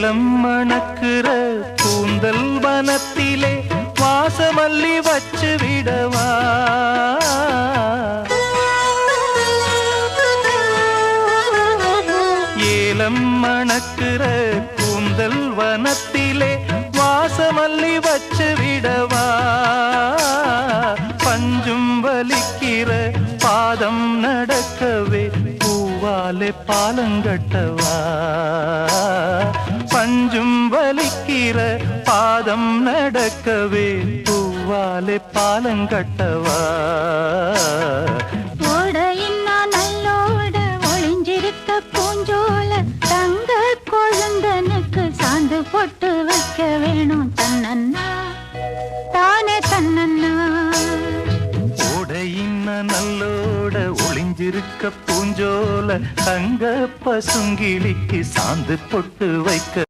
ஏலம் மணக்கிற கூந்தல் வனத்திலே வாசமல்லி வச்சு விடவா ஏலம் மணக்கிற கூந்தல் வனத்திலே வாசமல்லி வச்சு விடவா பஞ்சும் வலிக்கிற பாதம் நடக்கவே பூவாலே பாலங்கட்டவா பஞ்சும் வலிக்கிற பாதம் நடக்கவே பூவாலே பாலங்கட்டவா சாந்து போட்டு வைக்க வேணும் தன்னன்னா தானே தன்னன்னா ஓடையின்ன நல்லோட ஒளிஞ்சிருக்க பூஞ்சோல தங்க பசுங்கிளிக்கு சாந்து போட்டு வைக்க